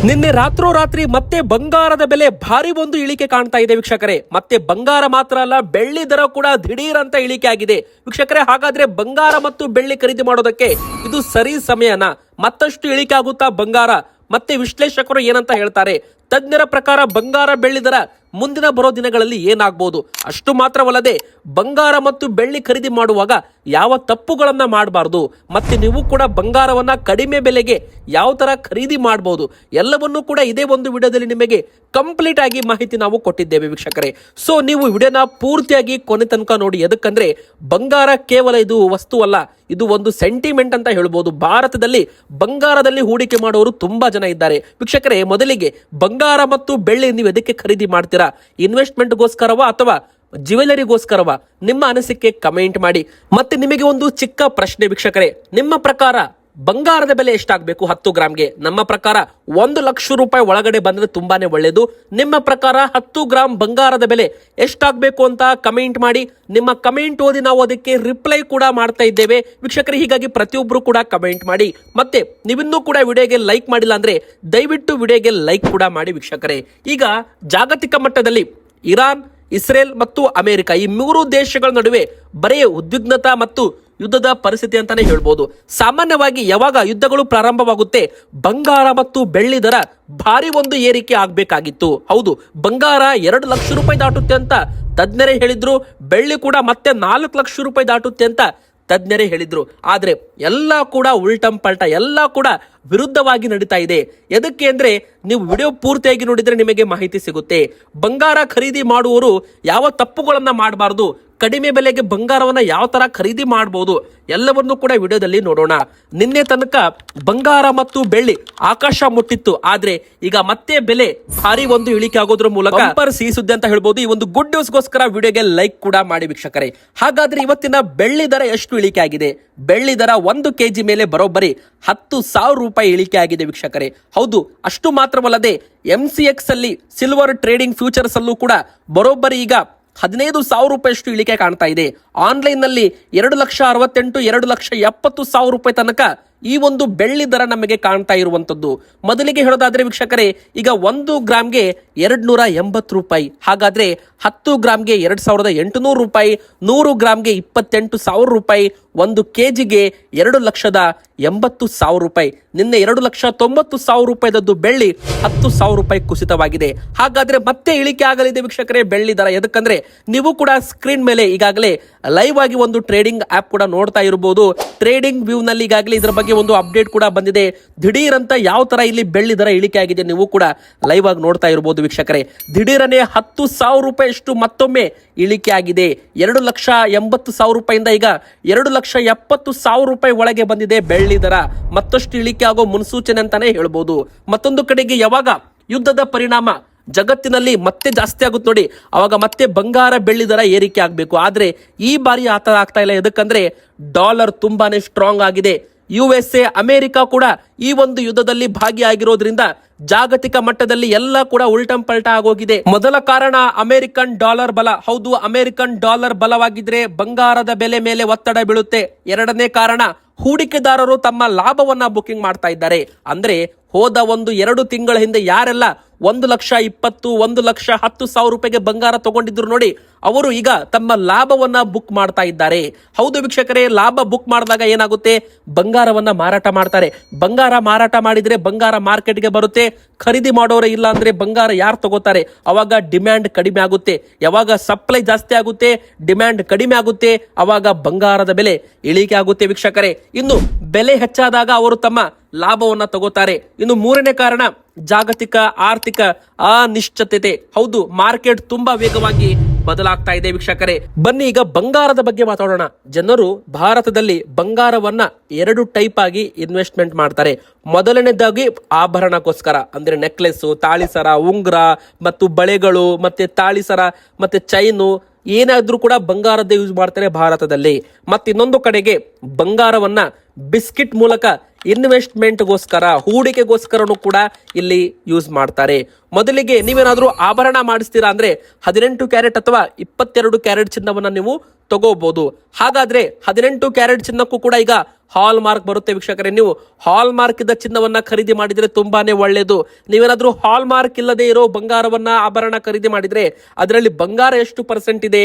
ನಿನ್ನೆ ರಾತ್ರೋರಾತ್ರಿ ಮತ್ತೆ ಬಂಗಾರದ ಬೆಲೆ ಭಾರಿ ಒಂದು ಇಳಿಕೆ ಕಾಣ್ತಾ ಇದೆ ವೀಕ್ಷಕರೇ. ಮತ್ತೆ ಬಂಗಾರ ಮಾತ್ರ ಅಲ್ಲ, ಬೆಳ್ಳಿ ದರ ಕೂಡ ದಿಢೀರ್ ಅಂತ ಇಳಿಕೆ ಆಗಿದೆ ವೀಕ್ಷಕರೇ. ಹಾಗಾದ್ರೆ ಬಂಗಾರ ಮತ್ತು ಬೆಳ್ಳಿ ಖರೀದಿ ಮಾಡೋದಕ್ಕೆ ಇದು ಸರಿ ಸಮಯನಾ? ಮತ್ತಷ್ಟು ಇಳಿಕೆ ಆಗುತ್ತಾ ಬಂಗಾರ? ಮತ್ತೆ ವಿಶ್ಲೇಷಕರು ಏನಂತ ಹೇಳ್ತಾರೆ? ತಜ್ಞರ ಪ್ರಕಾರ ಬಂಗಾರ ಬೆಳ್ಳಿ ದರ ಮುಂದಿನ ಬರೋ ದಿನಗಳಲ್ಲಿ ಏನಾಗಬಹುದು? ಅಷ್ಟು ಮಾತ್ರವಲ್ಲದೆ ಬಂಗಾರ ಮತ್ತು ಬೆಳ್ಳಿ ಖರೀದಿ ಮಾಡುವಾಗ ಯಾವ ತಪ್ಪುಗಳನ್ನ ಮಾಡಬಾರ್ದು, ಮತ್ತೆ ನೀವು ಕೂಡ ಬಂಗಾರವನ್ನ ಕಡಿಮೆ ಬೆಲೆಗೆ ಯಾವ ತರ ಖರೀದಿ ಮಾಡಬಹುದು, ಎಲ್ಲವನ್ನೂ ಕೂಡ ಇದೇ ಒಂದು ವಿಡಿಯೋದಲ್ಲಿ ನಿಮಗೆ ಕಂಪ್ಲೀಟ್ ಆಗಿ ಮಾಹಿತಿ ನಾವು ಕೊಟ್ಟಿದ್ದೇವೆ ವೀಕ್ಷಕರೇ. ಸೊ ನೀವು ವಿಡಿಯೋನ ಪೂರ್ತಿಯಾಗಿ ಕೊನೆ ತನಕ ನೋಡಿ. ಎದಕ್ಕಂದ್ರೆ ಬಂಗಾರ ಕೇವಲ ಇದು ವಸ್ತು ಅಲ್ಲ, ಇದು ಒಂದು ಸೆಂಟಿಮೆಂಟ್ ಅಂತ ಹೇಳ್ಬೋದು. ಭಾರತದಲ್ಲಿ ಬಂಗಾರದಲ್ಲಿ ಹೂಡಿಕೆ ಮಾಡುವವರು ತುಂಬಾ ಜನ ಇದ್ದಾರೆ ವೀಕ್ಷಕರೇ. ಮೊದಲಿಗೆ ಬಂಗಾರ ಮತ್ತು ಬೆಳ್ಳಿ ನೀವು ಎದಕ್ಕೆ ಖರೀದಿ ಮಾಡ್ತೀರಾ? ಇನ್ವೆಸ್ಟ್ಮೆಂಟ್ಗೋಸ್ಕರವಾ ಅಥವಾ ಜ್ಯುವೆಲರಿಗೋಸ್ಕರವಾ? ನಿಮ್ಮ ಅನಿಸಿಕೆ ಕಮೆಂಟ್ ಮಾಡಿ. ಮತ್ತೆ ನಿಮಗೆ ಒಂದು ಚಿಕ್ಕ ಪ್ರಶ್ನೆ ವೀಕ್ಷಕರೇ, ನಿಮ್ಮ ಪ್ರಕಾರ ಬಂಗಾರದ ಬೆಲೆ ಎಷ್ಟಾಗಬೇಕು 10 ಗ್ರಾಮ್ಗೆ? ನಮ್ಮ ಪ್ರಕಾರ 1 ಲಕ್ಷ ರೂಪಾಯಿ ಒಳಗಡೆ ಬಂದ್ರೆ ತುಂಬಾನೇ ಒಳ್ಳೆಯದು. ನಿಮ್ಮ ಪ್ರಕಾರ 10 ಗ್ರಾಮ್ ಬಂಗಾರದ ಬೆಲೆ ಎಷ್ಟಾಗಬೇಕು ಅಂತ ಕಮೆಂಟ್ ಮಾಡಿ. ನಿಮ್ಮ ಕಮೆಂಟ್ ಓದಿ ನಾವು ಅದಕ್ಕೆ ರಿಪ್ಲೈ ಕೂಡ ಮಾಡ್ತಾ ಇದ್ದೇವೆ ವೀಕ್ಷಕರೇ. ಹೀಗಾಗಿ ಪ್ರತಿಯೊಬ್ಬರು ಕೂಡ ಕಮೆಂಟ್ ಮಾಡಿ. ಮತ್ತೆ ನೀವಿನ್ನೂ ಕೂಡ ವಿಡಿಯೋಗೆ ಲೈಕ್ ಮಾಡಿಲ್ಲ ಅಂದ್ರೆ ದಯವಿಟ್ಟು ವಿಡಿಯೋಗೆ ಲೈಕ್ ಕೂಡ ಮಾಡಿ ವೀಕ್ಷಕರೇ. ಈಗ ಜಾಗತಿಕ ಮಟ್ಟದಲ್ಲಿ ಇರಾನ್, ಇಸ್ರೇಲ್ ಮತ್ತು ಅಮೆರಿಕ ಈ 3 ದೇಶಗಳ ನಡುವೆ ಬರೀ ಉದ್ವಿಗ್ನತಾ ಮತ್ತು ಯುದ್ಧದ ಪರಿಸ್ಥಿತಿ ಅಂತಾನೆ ಹೇಳ್ಬೋದು. ಸಾಮಾನ್ಯವಾಗಿ ಯಾವಾಗ ಯುದ್ಧಗಳು ಪ್ರಾರಂಭವಾಗುತ್ತೆ ಬಂಗಾರ ಮತ್ತು ಬೆಳ್ಳಿ ದರ ಭಾರಿ ಒಂದು ಏರಿಕೆ ಆಗ್ಬೇಕಾಗಿತ್ತು. ಹೌದು, ಬಂಗಾರ 2 ಲಕ್ಷ ರೂಪಾಯಿ ದಾಟುತ್ತೆ ಅಂತ ತಜ್ಞರೇ ಹೇಳಿದ್ರು. ಬೆಳ್ಳಿ ಕೂಡ ಮತ್ತೆ 4 ಲಕ್ಷ ರೂಪಾಯಿ ದಾಟುತ್ತೆ ಅಂತ ತಜ್ಞರೇ ಹೇಳಿದ್ರು. ಆದ್ರೆ ಎಲ್ಲ ಕೂಡ ಉಲ್ಟಂ ಪಲ್ಟ, ಎಲ್ಲ ಕೂಡ ವಿರುದ್ಧವಾಗಿ ನಡೀತಾ ಇದೆ. ಎದಕ್ಕೆ ಅಂದ್ರೆ ನೀವು ವಿಡಿಯೋ ಪೂರ್ತಿಯಾಗಿ ನೋಡಿದ್ರೆ ನಿಮಗೆ ಮಾಹಿತಿ ಸಿಗುತ್ತೆ. ಬಂಗಾರ ಖರೀದಿ ಮಾಡುವವರು ಯಾವ ತಪ್ಪುಗಳನ್ನ ಮಾಡಬಾರ್ದು, ಕಡಿಮೆ ಬೆಲೆಗೆ ಬಂಗಾರವನ್ನ ಯಾವ ತರ ಖರೀದಿ ಮಾಡಬಹುದು, ಎಲ್ಲವನ್ನೂ ಕೂಡ ವಿಡಿಯೋದಲ್ಲಿ ನೋಡೋಣ. ನಿನ್ನೆ ತನಕ ಬಂಗಾರ ಮತ್ತು ಬೆಳ್ಳಿ ಆಕಾಶ ಮುಟ್ಟಿತ್ತು, ಆದ್ರೆ ಈಗ ಮತ್ತೆ ಬೆಲೆ ಭಾರಿ ಒಂದು ಇಳಿಕೆ ಆಗೋದ್ರ ಮೂಲಕ ಸಿಹಿ ಸುದ್ದಿ ಅಂತ ಹೇಳ್ಬೋದು. ಈ ಒಂದು ಗುಡ್ ನ್ಯೂಸ್ಗೋಸ್ಕರ ವಿಡಿಯೋಗೆ ಲೈಕ್ ಕೂಡ ಮಾಡಿ ವೀಕ್ಷಕರೇ. ಹಾಗಾದ್ರೆ ಇವತ್ತಿನ ಬೆಳ್ಳಿ ದರ ಎಷ್ಟು ಇಳಿಕೆ ಆಗಿದೆ? ಬೆಳ್ಳಿ ದರ 1 ಕೆಜಿ ಮೇಲೆ ಬರೋಬ್ಬರಿ 10,000 ರೂಪಾಯಿ ಇಳಿಕೆ ಆಗಿದೆ ವೀಕ್ಷಕರೇ. ಹೌದು, ಅಷ್ಟು ಮಾತ್ರವಲ್ಲದೆ MCX ಅಲ್ಲಿ ಸಿಲ್ವರ್ ಟ್ರೇಡಿಂಗ್ ಫ್ಯೂಚರ್ಸ್ ಅಲ್ಲೂ ಕೂಡ ಬರೋಬ್ಬರಿ ಈಗ 15,000 ರೂಪಾಯಿಯಷ್ಟು ಇಳಿಕೆ ಕಾಣ್ತಾ ಇದೆ. ಆನ್ಲೈನ್ ನಲ್ಲಿ 2,68,000 2,70,000 ರೂಪಾಯಿ ತನಕ ಈ ಒಂದು ಬೆಳ್ಳಿ ದರ ನಮಗೆ ಕಾಣ್ತಾ ಇರುವಂತದ್ದು. ಮೊದಲಿಗೆ ಹೇಳೋದಾದ್ರೆ ವೀಕ್ಷಕರೇ, ಈಗ 1 ಗ್ರಾಮ್ಗೆ 280 ರೂಪಾಯಿ. ಹಾಗಾದ್ರೆ 10 ಗ್ರಾಮ್ಗೆ 2,800 ರೂಪಾಯಿ, 100 ಗ್ರಾಮ್ಗೆ 28,000 ರೂಪಾಯಿ, 1 ಕೆಜಿಗೆ 2,80,000 ರೂಪಾಯಿ. ನಿನ್ನೆ 2,90,000 ರೂಪಾಯಿದದ್ದು ಬೆಳ್ಳಿ 10,000 ರೂಪಾಯಿ ಕುಸಿತವಾಗಿದೆ. ಹಾಗಾದ್ರೆ ಮತ್ತೆ ಇಳಿಕೆ ಆಗಲಿದೆ ವೀಕ್ಷಕರೇ ಬೆಳ್ಳಿ ದರ. ಎದಕ್ಕಂದ್ರೆ ನೀವು ಕೂಡ ಸ್ಕ್ರೀನ್ ಮೇಲೆ ಈಗಾಗಲೇ ಲೈವ್ ಆಗಿ ಒಂದು ಟ್ರೇಡಿಂಗ್ ಆಪ್ ಕೂಡ ನೋಡ್ತಾ ಇರಬಹುದು. ಟ್ರೇಡಿಂಗ್ ವ್ಯೂ ನಲ್ಲಿ ಈಗಾಗಲೇ ಇದರ ಬಗ್ಗೆ ಒಂದು ಅಪ್ಡೇಟ್ ಕೂಡ ಬಂದಿದೆ. ದಿಢೀರ್ ಅಂತ ಯಾವ ತರ ಇಲ್ಲಿ ಬೆಳ್ಳಿ ದರ ಇಳಿಕೆ ಆಗಿದೆ ನೀವು ಕೂಡ ಲೈವ್ ಆಗಿ ನೋಡ್ತಾ ಇರಬಹುದು ವೀಕ್ಷಕರೇ. ದಿಢೀರನೆ 10,000 ರೂಪಾಯಿಯಷ್ಟು ಮತ್ತೊಮ್ಮೆ ಇಳಿಕೆ ಆಗಿದೆ. 2,80,000 ರೂಪಾಯಿಂದ ಈಗ 2,70,000 ರೂಪಾಯಿ ಒಳಗೆ ಬಂದಿದೆ ಬೆಳ್ಳಿ ದರ. ಮತ್ತಷ್ಟು ಇಳಿಕೆ ಆಗೋ ಮುನ್ಸೂಚನೆ ಅಂತಾನೆ ಹೇಳ್ಬೋದು. ಮತ್ತೊಂದು ಕಡೆಗೆ ಯಾವಾಗ ಯುದ್ಧದ ಪರಿಣಾಮ ಜಗತ್ತಿನಲ್ಲಿ ಮತ್ತೆ ಜಾಸ್ತಿ ಆಗುತ್ತೆ ನೋಡಿ, ಅವಾಗ ಮತ್ತೆ ಬಂಗಾರ ಬೆಳ್ಳಿ ದರ ಏರಿಕೆ ಆಗಬೇಕು. ಆದ್ರೆ ಈ ಬಾರಿ ಆತ ಆಗ್ತಾ ಇಲ್ಲ. ಎದಕ್ಕಂದ್ರೆ ಡಾಲರ್ ತುಂಬಾನೇ ಸ್ಟ್ರಾಂಗ್ ಆಗಿದೆ. USA, ಅಮೆರಿಕ ಕೂಡ ಈ ಒಂದು ಯುದ್ಧದಲ್ಲಿ ಭಾಗಿಯಾಗಿರೋದ್ರಿಂದ ಜಾಗತಿಕ ಮಟ್ಟದಲ್ಲಿ ಎಲ್ಲ ಕೂಡ ಉಲ್ಟಂ ಪಲ್ಟ ಆಗೋಗಿದೆ. ಮೊದಲ ಕಾರಣ ಅಮೆರಿಕನ್ ಡಾಲರ್ ಬಲ. ಹೌದು, ಅಮೆರಿಕನ್ ಡಾಲರ್ ಬಲವಾಗಿದ್ರೆ ಬಂಗಾರದ ಬೆಲೆ ಮೇಲೆ ಒತ್ತಡ ಬೀಳುತ್ತೆ. ಎರಡನೇ ಕಾರಣ ಹೂಡಿಕೆದಾರರು ತಮ್ಮ ಲಾಭವನ್ನ ಬುಕಿಂಗ್ ಮಾಡ್ತಾ ಇದ್ದಾರೆ. ಅಂದ್ರೆ ಹೋದ 1-2 ತಿಂಗಳ ಹಿಂದೆ ಯಾರೆಲ್ಲ 1,20,000 1,10,000 ರೂಪಾಯಿಗೆ ಬಂಗಾರ ತಗೊಂಡಿದ್ರು ನೋಡಿ, ಅವರು ಈಗ ತಮ್ಮ ಲಾಭವನ್ನ ಬುಕ್ ಮಾಡ್ತಾ ಇದ್ದಾರೆ. ಹೌದು ವೀಕ್ಷಕರೇ, ಲಾಭ ಬುಕ್ ಮಾಡಿದಾಗ ಏನಾಗುತ್ತೆ? ಬಂಗಾರವನ್ನ ಮಾರಾಟ ಮಾಡ್ತಾರೆ. ಬಂಗಾರ ಮಾರಾಟ ಮಾಡಿದ್ರೆ ಬಂಗಾರ ಮಾರ್ಕೆಟ್ಗೆ ಬರುತ್ತೆ. ಖರೀದಿ ಮಾಡೋರೇ ಇಲ್ಲ ಅಂದ್ರೆ ಬಂಗಾರ ಯಾರು ತಗೋತಾರೆ? ಅವಾಗ ಡಿಮ್ಯಾಂಡ್ ಕಡಿಮೆ ಆಗುತ್ತೆ. ಯಾವಾಗ ಸಪ್ಲೈ ಜಾಸ್ತಿ ಆಗುತ್ತೆ, ಡಿಮ್ಯಾಂಡ್ ಕಡಿಮೆ ಆಗುತ್ತೆ, ಅವಾಗ ಬಂಗಾರದ ಬೆಲೆ ಇಳಿಕೆ ಆಗುತ್ತೆ ವೀಕ್ಷಕರೇ. ಇನ್ನು ಬೆಲೆ ಹೆಚ್ಚಾದಾಗ ಅವರು ತಮ್ಮ ಲಾಭವನ್ನ ತಗೋತಾರೆ. ಇನ್ನು ಮೂರನೇ ಕಾರಣ ಜಾಗತಿಕ ಆರ್ಥಿಕ ಅನಿಶ್ಚಿತತೆ. ಹೌದು, ಮಾರ್ಕೆಟ್ ತುಂಬಾ ವೇಗವಾಗಿ ಬದಲಾಗ್ತಾ ಇದೆ ವೀಕ್ಷಕರೇ. ಬನ್ನಿ ಈಗ ಬಂಗಾರದ ಬಗ್ಗೆ ಮಾತಾಡೋಣ. ಜನರು ಭಾರತದಲ್ಲಿ ಬಂಗಾರವನ್ನ 2 ಟೈಪ್ ಆಗಿ ಇನ್ವೆಸ್ಟ್ಮೆಂಟ್ ಮಾಡ್ತಾರೆ. ಮೊದಲನೇದಾಗಿ ಆಭರಣಕ್ಕೋಸ್ಕರ, ಅಂದ್ರೆ ನೆಕ್ಲೆಸ್, ತಾಳಿಸರ, ಉಂಗುರ ಮತ್ತು ಬಳೆಗಳು, ಮತ್ತೆ ತಾಳಿಸರ ಮತ್ತೆ ಚೈನು, ಏನಾದ್ರೂ ಕೂಡ ಬಂಗಾರದ್ದೇ ಯೂಸ್ ಮಾಡ್ತಾರೆ ಭಾರತದಲ್ಲಿ. ಮತ್ತೆ ಇನ್ನೊಂದು ಕಡೆಗೆ ಬಂಗಾರವನ್ನ ಬಿಸ್ಕಿಟ್ ಮೂಲಕ ಇನ್ವೆಸ್ಟ್ಮೆಂಟ್ಗೋಸ್ಕರ, ಹೂಡಿಕೆಗೋಸ್ಕರನೂ ಕೂಡ ಇಲ್ಲಿ ಯೂಸ್ ಮಾಡ್ತಾರೆ. ಮೊದಲಿಗೆ ನೀವೇನಾದ್ರೂ ಆಭರಣ ಮಾಡಿಸ್ತೀರಾ ಅಂದ್ರೆ 18 ಕ್ಯಾರೆಟ್ ಅಥವಾ 22 ಕ್ಯಾರೆಟ್ ಚಿನ್ನವನ್ನ ನೀವು ತಗೋಬಹುದು. ಹಾಗಾದ್ರೆ 18 ಕ್ಯಾರೆಟ್ ಚಿನ್ನಕ್ಕೂ ಕೂಡ ಈಗ ಹಾಲ್ ಮಾರ್ಕ್ ಬರುತ್ತೆ ವೀಕ್ಷಕರೇ. ನೀವು ಹಾಲ್ ಮಾರ್ಕ್ ಇದ್ದ ಚಿನ್ನವನ್ನ ಖರೀದಿ ಮಾಡಿದ್ರೆ ತುಂಬಾನೇ ಒಳ್ಳೆಯದು. ನೀವೇನಾದ್ರೂ ಹಾಲ್ ಮಾರ್ಕ್ ಇಲ್ಲದೆ ಇರೋ ಬಂಗಾರವನ್ನ ಆಭರಣ ಖರೀದಿ ಮಾಡಿದ್ರೆ ಅದರಲ್ಲಿ ಬಂಗಾರ ಎಷ್ಟು ಪರ್ಸೆಂಟ್ ಇದೆ,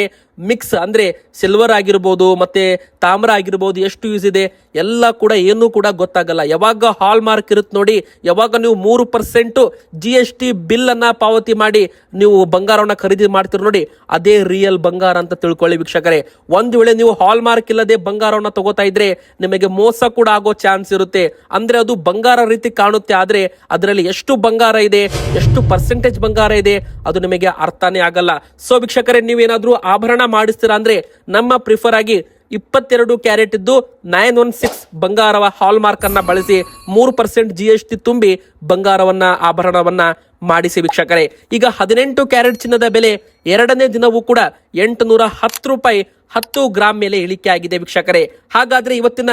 ಮಿಕ್ಸ್ ಅಂದ್ರೆ ಸಿಲ್ವರ್ ಆಗಿರ್ಬೋದು ಮತ್ತೆ ತಾಮ್ರ ಆಗಿರ್ಬೋದು, ಎಷ್ಟು ಯೂಸ್ ಇದೆ ಎಲ್ಲ ಕೂಡ ಏನೂ ಕೂಡ ಗೊತ್ತಾಗಲ್ಲ. ಯಾವಾಗ ಹಾಲ್ ಮಾರ್ಕ್ ಇರುತ್ತೆ ನೋಡಿ, ಯಾವಾಗ ನೀವು 3% GST ಬಿಲ್ ಅನ್ನ ಪಾವತಿ ಮಾಡಿ ನೀವು ಬಂಗಾರವನ್ನ ಖರೀದಿ ಮಾಡ್ತೀರಿ ನೋಡಿ, ಅದೇ ರಿಯಲ್ ಬಂಗಾರ ಅಂತ ತಿಳ್ಕೊಳ್ಳಿ ವೀಕ್ಷಕರೇ. ಒಂದು ವೇಳೆ ನೀವು ಹಾಲ್ ಮಾರ್ಕ್ ಇಲ್ಲದೆ ಬಂಗಾರವನ್ನ ತಗೋತಾ ಇದ್ರೆ ನಿಮಗೆ ಮೋಸ ಕೂಡ ಆಗೋ ಚಾನ್ಸ್ ಇರುತ್ತೆ. ಅಂದ್ರೆ ಅದು ಬಂಗಾರ ರೀತಿ ಕಾಣುತ್ತೆ, ಆದ್ರೆ ಅದರಲ್ಲಿ ಎಷ್ಟು ಬಂಗಾರ ಇದೆ, ಎಷ್ಟು ಪರ್ಸೆಂಟೇಜ್ ಬಂಗಾರ ಇದೆ ಅದು ನಿಮಗೆ ಅರ್ಥನೇ ಆಗಲ್ಲ. ಸೊ ವೀಕ್ಷಕರೇ, ನೀವೇನಾದ್ರೂ ಆಭರಣ ಮಾಡಿಸ್ತೀರಾ ಅಂದ್ರೆ ನಮ್ಮ ಪ್ರಿಫರ್ ಆಗಿ 22 ಕ್ಯಾರೆಟ್ ಇದ್ದು 916 ಬಂಗಾರವ ಹಾಲ್ ಮಾರ್ಕ್ ಅನ್ನ ಬಳಸಿ 3% GST ತುಂಬಿ ಬಂಗಾರವನ್ನ ಆಭರಣವನ್ನ ಮಾಡಿಸಿ ವೀಕ್ಷಕರೇ. ಈಗ 18 ಕ್ಯಾರೆಟ್ ಚಿನ್ನದ ಬೆಲೆ ಎರಡನೇ ದಿನವೂ ಕೂಡ 810 ರೂಪಾಯಿ 10 ಗ್ರಾಮ್ ಮೇಲೆ ಇಳಿಕೆ ಆಗಿದೆ ವೀಕ್ಷಕರೇ. ಹಾಗಾದ್ರೆ ಇವತ್ತಿನ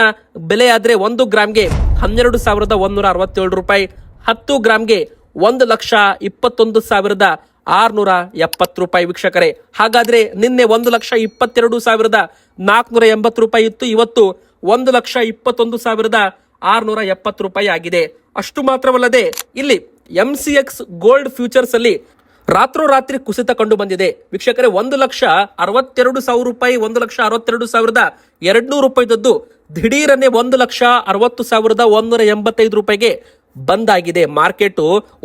ಬೆಲೆ ಆದ್ರೆ 1 ಗ್ರಾಮ್ಗೆ 12,167 ರೂಪಾಯಿ, 10 ಗ್ರಾಮ್ಗೆ 1,21,670 ರೂಪಾಯಿ ವೀಕ್ಷಕರೇ. ಹಾಗಾದ್ರೆ ನಿನ್ನೆ 1,22,480 ರೂಪಾಯಿ ಇತ್ತು, ಇವತ್ತು 1,21,670 ರೂಪಾಯಿ ಆಗಿದೆ. ಅಷ್ಟು ಮಾತ್ರವಲ್ಲದೆ ಇಲ್ಲಿ MCX ಗೋಲ್ಡ್ ಫ್ಯೂಚರ್ಸ್ ಅಲ್ಲಿ ರಾತ್ರೋರಾತ್ರಿ ಕುಸಿತ ಕಂಡು ಬಂದಿದೆ ವೀಕ್ಷಕರೇ. 1,62,000 ರೂಪಾಯಿ, 1,62,200 ರೂಪಾಯಿದದ್ದು ದಿಢೀರನ್ನೇ 1,60,185 ರೂಪಾಯಿಗೆ ಬಂದ್ ಆಗಿದೆ. ಮಾರ್ಕೆಟ್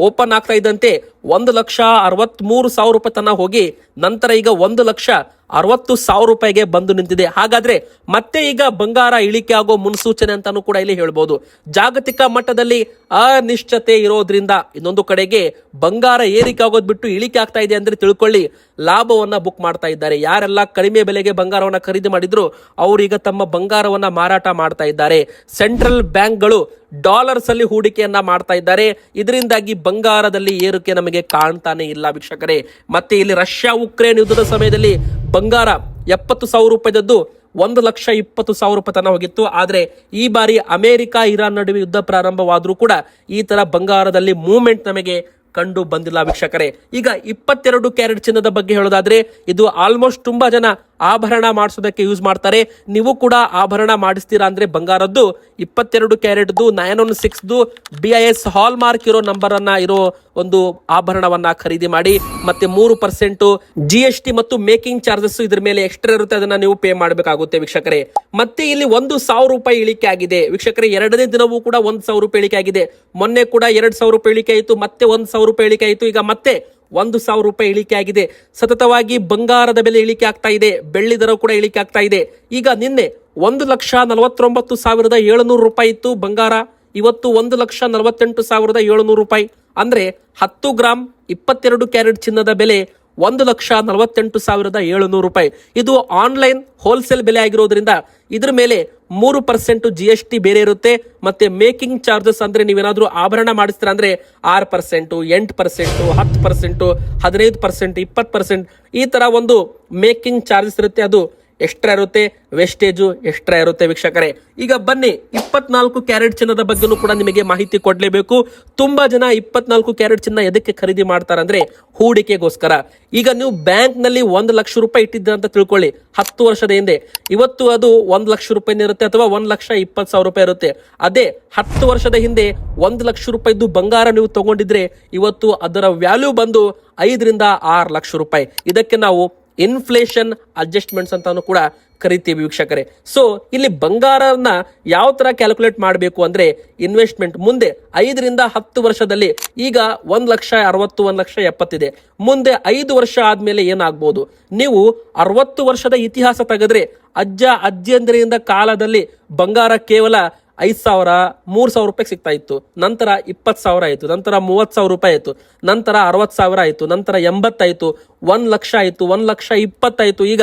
ಓಪನ್ ಆಗ್ತಾ ಇದ್ದಂತೆ 1,63,000 ರೂಪಾಯಿ ತನಕ ಹೋಗಿ ನಂತರ ಈಗ 1,60,000 ರೂಪಾಯಿಗೆ ಬಂದು ನಿಂತಿದೆ. ಹಾಗಾದ್ರೆ ಮತ್ತೆ ಈಗ ಬಂಗಾರ ಇಳಿಕೆ ಆಗೋ ಮುನ್ಸೂಚನೆ ಅಂತಾನು ಕೂಡ ಇಲ್ಲಿ ಹೇಳ್ಬೋದು. ಜಾಗತಿಕ ಮಟ್ಟದಲ್ಲಿ ಅನಿಶ್ಚಿತತೆ ಇರೋದ್ರಿಂದ ಇನ್ನೊಂದು ಕಡೆಗೆ ಬಂಗಾರ ಏರಿಕೆ ಆಗೋದ್ ಬಿಟ್ಟು ಇಳಿಕೆ ಆಗ್ತಾ ಇದೆ ಅಂದ್ರೆ ತಿಳ್ಕೊಳ್ಳಿ ಲಾಭವನ್ನ ಬುಕ್ ಮಾಡ್ತಾ ಇದ್ದಾರೆ. ಯಾರೆಲ್ಲ ಕಡಿಮೆ ಬೆಲೆಗೆ ಬಂಗಾರವನ್ನ ಖರೀದಿ ಮಾಡಿದ್ರು ಅವರೀಗ ತಮ್ಮ ಬಂಗಾರವನ್ನ ಮಾರಾಟ ಮಾಡ್ತಾ ಇದ್ದಾರೆ. ಸೆಂಟ್ರಲ್ ಬ್ಯಾಂಕ್ಗಳು ಡಾಲರ್ಸ್ ಅಲ್ಲಿ ಹೂಡಿಕೆಯನ್ನ ಮಾಡ್ತಾ ಇದ್ದಾರೆ. ಇದರಿಂದಾಗಿ ಬಂಗಾರದಲ್ಲಿ ಏರಿಕೆ ನಮಗೆ ಕಾಣ್ತಾನೆ ಇಲ್ಲ ವೀಕ್ಷಕರೇ. ಮತ್ತೆ ಇಲ್ಲಿ ರಷ್ಯಾ ಉಕ್ರೇನ್ ಯುದ್ಧದ ಸಮಯದಲ್ಲಿ ಬಂಗಾರ 70,000 ರೂಪಾಯಿದದ್ದು 1,20,000 ರೂಪಾಯಿ ತನಕ ಹೋಗಿತ್ತು. ಆದ್ರೆ ಈ ಬಾರಿ ಅಮೆರಿಕ ಇರಾನ್ ನಡುವೆ ಯುದ್ಧ ಪ್ರಾರಂಭವಾದ್ರೂ ಕೂಡ ಈ ತರ ಬಂಗಾರದಲ್ಲಿ ಮೂವ್ಮೆಂಟ್ ನಮಗೆ ಕಂಡು ಬಂದಿಲ್ಲ ವೀಕ್ಷಕರೇ. ಈಗ 22 ಕ್ಯಾರೆಟ್ ಚಿನ್ನದ ಬಗ್ಗೆ ಹೇಳೋದಾದ್ರೆ ಇದು ಆಲ್ಮೋಸ್ಟ್ ತುಂಬಾ ಜನ ಆಭರಣ ಮಾಡಿಸೋದಕ್ಕೆ ಯೂಸ್ ಮಾಡ್ತಾರೆ. ನೀವು ಕೂಡ ಆಭರಣ ಮಾಡಿಸ್ತೀರಾ ಅಂದ್ರೆ ಬಂಗಾರದ್ದು 22 ಕ್ಯಾರೆಟ್ದು 916 BIS ಹಾಲ್ ಮಾರ್ಕ್ ಇರೋ ನಂಬರ್ ಅನ್ನ ಇರೋ ಒಂದು ಆಭರಣವನ್ನ ಖರೀದಿ ಮಾಡಿ. ಮತ್ತೆ 3% GST ಮತ್ತು ಮೇಕಿಂಗ್ ಚಾರ್ಜಸ್ ಇದ್ರ ಮೇಲೆ ಎಕ್ಸ್ಟ್ರಾ ಇರುತ್ತೆ, ಅದನ್ನ ನೀವು ಪೇ ಮಾಡಬೇಕಾಗುತ್ತೆ ವೀಕ್ಷಕರೇ. ಮತ್ತೆ ಇಲ್ಲಿ 1,000 ರೂಪಾಯಿ ಇಳಿಕೆ ಆಗಿದೆ ವೀಕ್ಷಕರೇ. ಎರಡನೇ ದಿನವೂ ಕೂಡ 1,000 ರೂಪಾಯಿ ಇಳಿಕೆ ಆಗಿದೆ. ಮೊನ್ನೆ ಕೂಡ 2,000 ರೂಪಾಯಿ ಇಳಿಕೆ ಆಯಿತು, ಮತ್ತೆ 1,000 ರೂಪಾಯಿ ಇಳಿಕೆ ಆಯಿತು, ಈಗ ಮತ್ತೆ 1,000 ರೂಪಾಯಿ ಇಳಿಕೆ ಆಗಿದೆ. ಸತತವಾಗಿ ಬಂಗಾರದ ಬೆಲೆ ಇಳಿಕೆ ಆಗ್ತಾ ಇದೆ, ಬೆಳ್ಳಿ ದರ ಕೂಡ ಇಳಿಕೆ ಆಗ್ತಾ ಇದೆ. ಈಗ ನಿನ್ನೆ 1,49,700 ರೂಪಾಯಿ ಇತ್ತು ಬಂಗಾರ, ಇವತ್ತು 1,48,700 ರೂಪಾಯಿ. ಅಂದ್ರೆ 10 ಗ್ರಾಮ್ 22 ಕ್ಯಾರೆಟ್ ಚಿನ್ನದ ಬೆಲೆ 1,48,700 ರೂಪಾಯಿ. ಇದು ಆನ್ಲೈನ್ ಹೋಲ್ಸೇಲ್ ಬೆಲೆ ಆಗಿರೋದ್ರಿಂದ ಇದ್ರ ಮೇಲೆ 3% GST ಬೇರೆ ಇರುತ್ತೆ. ಮತ್ತೆ ಮೇಕಿಂಗ್ ಚಾರ್ಜಸ್ ಅಂದ್ರೆ ನೀವೇನಾದ್ರೂ ಆಭರಣ ಮಾಡಿಸ್ತೀರಾ ಅಂದ್ರೆ 6%, 8%, 10%, 15%, 20% ಈ ತರ ಒಂದು ಮೇಕಿಂಗ್ ಚಾರ್ಜಸ್ ಇರುತ್ತೆ, ಅದು ಎಕ್ಸ್ಟ್ರಾ ಇರುತ್ತೆ, ವೇಸ್ಟೇಜು ಎಕ್ಸ್ಟ್ರಾ ಇರುತ್ತೆ ವೀಕ್ಷಕರೇ. ಈಗ ಬನ್ನಿ 24 ಕ್ಯಾರೆಟ್ ಚಿನ್ನದ ಬಗ್ಗೆನೂ ಕೂಡ ನಿಮಗೆ ಮಾಹಿತಿ ಕೊಡ್ಲೇಬೇಕು. ತುಂಬಾ ಜನ 24 ಕ್ಯಾರೆಟ್ ಚಿನ್ನ ಎದಕ್ಕೆ ಖರೀದಿ ಮಾಡ್ತಾರೆ ಅಂದ್ರೆ ಹೂಡಿಕೆಗೋಸ್ಕರ. ಈಗ ನೀವು ಬ್ಯಾಂಕ್ ನಲ್ಲಿ 1 ಲಕ್ಷ ರೂಪಾಯಿ ಇಟ್ಟಿದ್ದೀರ ಅಂತ ತಿಳ್ಕೊಳ್ಳಿ 10 ವರ್ಷದ ಹಿಂದೆ, ಇವತ್ತು ಅದು 1 ಲಕ್ಷ ರೂಪಾಯಿ ಇರುತ್ತೆ ಅಥವಾ 1,20,000 ರೂಪಾಯಿ ಇರುತ್ತೆ. ಅದೇ 10 ವರ್ಷದ ಹಿಂದೆ 1 ಲಕ್ಷ ರೂಪಾಯಿದ್ದು ಬಂಗಾರ ನೀವು ತಗೊಂಡಿದ್ರೆ ಇವತ್ತು ಅದರ ವ್ಯಾಲ್ಯೂ ಬಂದು 5-6 ಲಕ್ಷ ರೂಪಾಯಿ. ಇದಕ್ಕೆ ನಾವು ಇನ್ಫ್ಲೇಷನ್ ಅಡ್ಜಸ್ಟ್ಮೆಂಟ್ಸ್ ಅಂತಾನು ಕೂಡ ಕರಿತೀವಿ ವೀಕ್ಷಕರೇ. ಸೊ ಇಲ್ಲಿ ಬಂಗಾರನ ಯಾವ ತರ ಕ್ಯಾಲ್ಕುಲೇಟ್ ಮಾಡಬೇಕು ಅಂದ್ರೆ ಇನ್ವೆಸ್ಟ್ಮೆಂಟ್ ಮುಂದೆ 5-10 ವರ್ಷದಲ್ಲಿ ಈಗ 1,60,000 1,70,000 ಇದೆ. ಮುಂದೆ 5 ವರ್ಷ ಆದ್ಮೇಲೆ ಏನಾಗ್ಬೋದು, ನೀವು 60 ವರ್ಷದ ಇತಿಹಾಸ ತೆಗೆದ್ರೆ ಅಜ್ಜ ಅಜ್ಜಿಯಂದಿರಿಂದ ಕಾಲದಲ್ಲಿ ಬಂಗಾರ ಕೇವಲ 5,000 3,000 ರೂಪಾಯಿ ಸಿಗ್ತಾ ಇತ್ತು. ನಂತರ 20,000 ಆಯ್ತು, ನಂತರ 30,000 ರೂಪಾಯಿ ಆಯ್ತು, ನಂತರ 60,000 ಆಯ್ತು, ನಂತರ 80 ಆಯ್ತು, 1 ಲಕ್ಷ ಆಯ್ತು, 1,20,000 ಆಯ್ತು, ಈಗ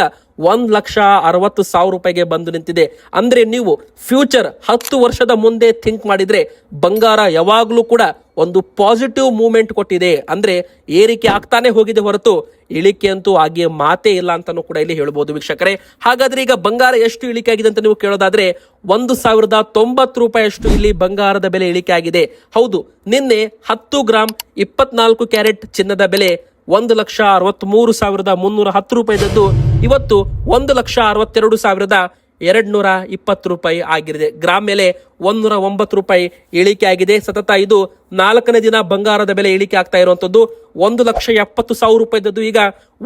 1,60,000 ರೂಪಾಯಿಗೆ ಬಂದು ನಿಂತಿದೆ. ಅಂದ್ರೆ ನೀವು ಫ್ಯೂಚರ್ 10 ವರ್ಷದ ಮುಂದೆ ಥಿಂಕ್ ಮಾಡಿದ್ರೆ ಬಂಗಾರ ಯಾವಾಗ್ಲೂ ಕೂಡ ಒಂದು ಪಾಸಿಟಿವ್ ಮೂವ್ಮೆಂಟ್ ಕೊಟ್ಟಿದೆ. ಅಂದ್ರೆ ಏರಿಕೆ ಆಗ್ತಾನೆ ಹೋಗಿದೆ ಹೊರತು ಇಳಿಕೆ ಅಂತೂ ಹಾಗೆ ಮಾತೇ ಇಲ್ಲ ಅಂತಾನು ಕೂಡ ಇಲ್ಲಿ ಹೇಳ್ಬೋದು ವೀಕ್ಷಕರೇ. ಹಾಗಾದ್ರೆ ಈಗ ಬಂಗಾರ ಎಷ್ಟು ಇಳಿಕೆ ಆಗಿದೆ ಅಂತ ನೀವು ಕೇಳೋದಾದ್ರೆ 1,090 ರೂಪಾಯಿ ಅಷ್ಟು ಇಲ್ಲಿ ಬಂಗಾರದ ಬೆಲೆ ಇಳಿಕೆ ಆಗಿದೆ. ಹೌದು, ನಿನ್ನೆ 10 ಗ್ರಾಮ್ 24 ಕ್ಯಾರೆಟ್ ಚಿನ್ನದ ಬೆಲೆ 1,63,310 ರೂಪಾಯಿದದ್ದು ಇವತ್ತು 1,62,700 220 ರೂಪಾಯಿ ಆಗಿದೆ. ಗ್ರಾಮ್ ಮೇಲೆ 109 ರೂಪಾಯಿ ಇಳಿಕೆ ಆಗಿದೆ. ಸತತ ಇದು 4ನೇ ದಿನ ಬಂಗಾರದ ಬೆಲೆ ಇಳಿಕೆ ಆಗ್ತಾ ಇರುವಂತದ್ದು. 1,70,000 ರೂಪಾಯಿದ್ದು ಈಗ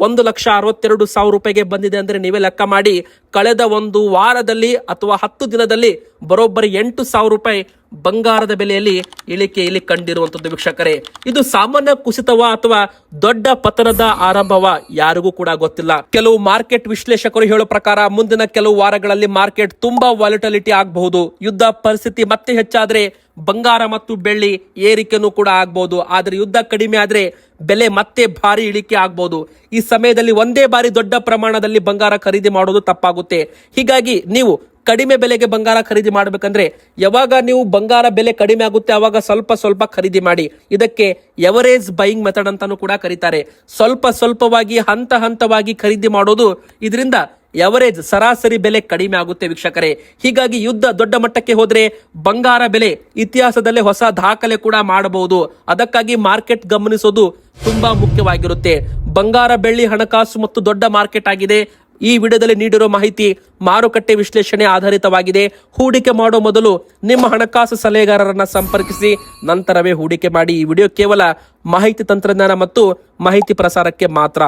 1,62,000 ರೂಪಾಯಿಗೆ ಬಂದಿದೆ. ಅಂದ್ರೆ ನೀವೇ ಲೆಕ್ಕ ಮಾಡಿ, ಕಳೆದ ಒಂದು ವಾರದಲ್ಲಿ ಅಥವಾ 10 ದಿನದಲ್ಲಿ ಬರೋಬ್ಬರಿ 8,000 ರೂಪಾಯಿ ಬಂಗಾರದ ಬೆಲೆಯಲ್ಲಿ ಇಳಿಕೆ ಇಲ್ಲಿ ಕಂಡಿರುವಂತದ್ದು ವೀಕ್ಷಕರೇ. ಇದು ಸಾಮಾನ್ಯ ಕುಸಿತವ ಅಥವಾ ದೊಡ್ಡ ಪತನದ ಆರಂಭವ ಯಾರಿಗೂ ಕೂಡ ಗೊತ್ತಿಲ್ಲ. ಕೆಲವು ಮಾರ್ಕೆಟ್ ವಿಶ್ಲೇಷಕರು ಹೇಳೋ ಪ್ರಕಾರ ಮುಂದಿನ ಕೆಲವು ವಾರಗಳಲ್ಲಿ ಮಾರ್ಕೆಟ್ ತುಂಬಾ ವಾಲಿಟಿಲಿಟಿ ಆಗಬಹುದು. ಯುದ್ಧ ಪರಿಸ್ಥಿತಿ ಮತ್ತೆ ಹೆಚ್ಚಾದ್ರೆ ಬಂಗಾರ ಮತ್ತು ಬೆಳ್ಳಿ ಏರಿಕೆನೂ ಕೂಡ ಆಗ್ಬಹುದು. ಆದ್ರೆ ಯುದ್ಧ ಕಡಿಮೆ ಆದ್ರೆ ಬೆಲೆ ಮತ್ತೆ ಭಾರಿ ಇಳಿಕೆ ಆಗ್ಬಹುದು. ಈ ಸಮಯದಲ್ಲಿ ಒಂದೇ ಬಾರಿ ದೊಡ್ಡ ಪ್ರಮಾಣದಲ್ಲಿ ಬಂಗಾರ ಖರೀದಿ ಮಾಡೋದು ತಪ್ಪಾಗುತ್ತೆ. ಹೀಗಾಗಿ ನೀವು ಕಡಿಮೆ ಬೆಲೆಗೆ ಬಂಗಾರ ಖರೀದಿ ಮಾಡಬೇಕಂದ್ರೆ ಯಾವಾಗ ನೀವು ಬಂಗಾರ ಬೆಲೆ ಕಡಿಮೆ ಆಗುತ್ತೆ ಅವಾಗ ಸ್ವಲ್ಪ ಸ್ವಲ್ಪ ಖರೀದಿ ಮಾಡಿ. ಇದಕ್ಕೆ ಎವರೇಜ್ ಬೈಯಿಂಗ್ ಮೆಥಡ್ ಅಂತಾನೂ ಕೂಡ ಕರೀತಾರೆ. ಸ್ವಲ್ಪ ಸ್ವಲ್ಪವಾಗಿ ಹಂತ ಹಂತವಾಗಿ ಖರೀದಿ ಮಾಡೋದು, ಇದರಿಂದ ಎವರೇಜ್ ಸರಾಸರಿ ಬೆಲೆ ಕಡಿಮೆ ಆಗುತ್ತೆ ವೀಕ್ಷಕರೇ. ಹೀಗಾಗಿ ಯುದ್ಧ ದೊಡ್ಡ ಮಟ್ಟಕ್ಕೆ ಹೋದ್ರೆ ಬಂಗಾರ ಬೆಲೆ ಇತಿಹಾಸದಲ್ಲೇ ಹೊಸ ದಾಖಲೆ ಕೂಡ ಮಾಡಬಹುದು. ಅದಕ್ಕಾಗಿ ಮಾರ್ಕೆಟ್ ಗಮನಿಸೋದು ತುಂಬಾ ಮುಖ್ಯವಾಗಿರುತ್ತೆ. ಬಂಗಾರ ಬೆಳ್ಳಿ ಹಣಕಾಸು ಮತ್ತು ದೊಡ್ಡ ಮಾರ್ಕೆಟ್ ಆಗಿದೆ. ಈ ವಿಡಿಯೋದಲ್ಲಿ ನೀಡಿರೋ ಮಾಹಿತಿ ಮಾರುಕಟ್ಟೆ ವಿಶ್ಲೇಷಣೆ ಆಧಾರಿತವಾಗಿದೆ. ಹೂಡಿಕೆ ಮಾಡೋ ಮೊದಲು ನಿಮ್ಮ ಹಣಕಾಸು ಸಲಹೆಗಾರರನ್ನ ಸಂಪರ್ಕಿಸಿ ನಂತರವೇ ಹೂಡಿಕೆ ಮಾಡಿ. ಈ ವಿಡಿಯೋ ಕೇವಲ ಮಾಹಿತಿ ತಂತ್ರಜ್ಞಾನ ಮತ್ತು ಮಾಹಿತಿ ಪ್ರಸಾರಕ್ಕೆ ಮಾತ್ರ.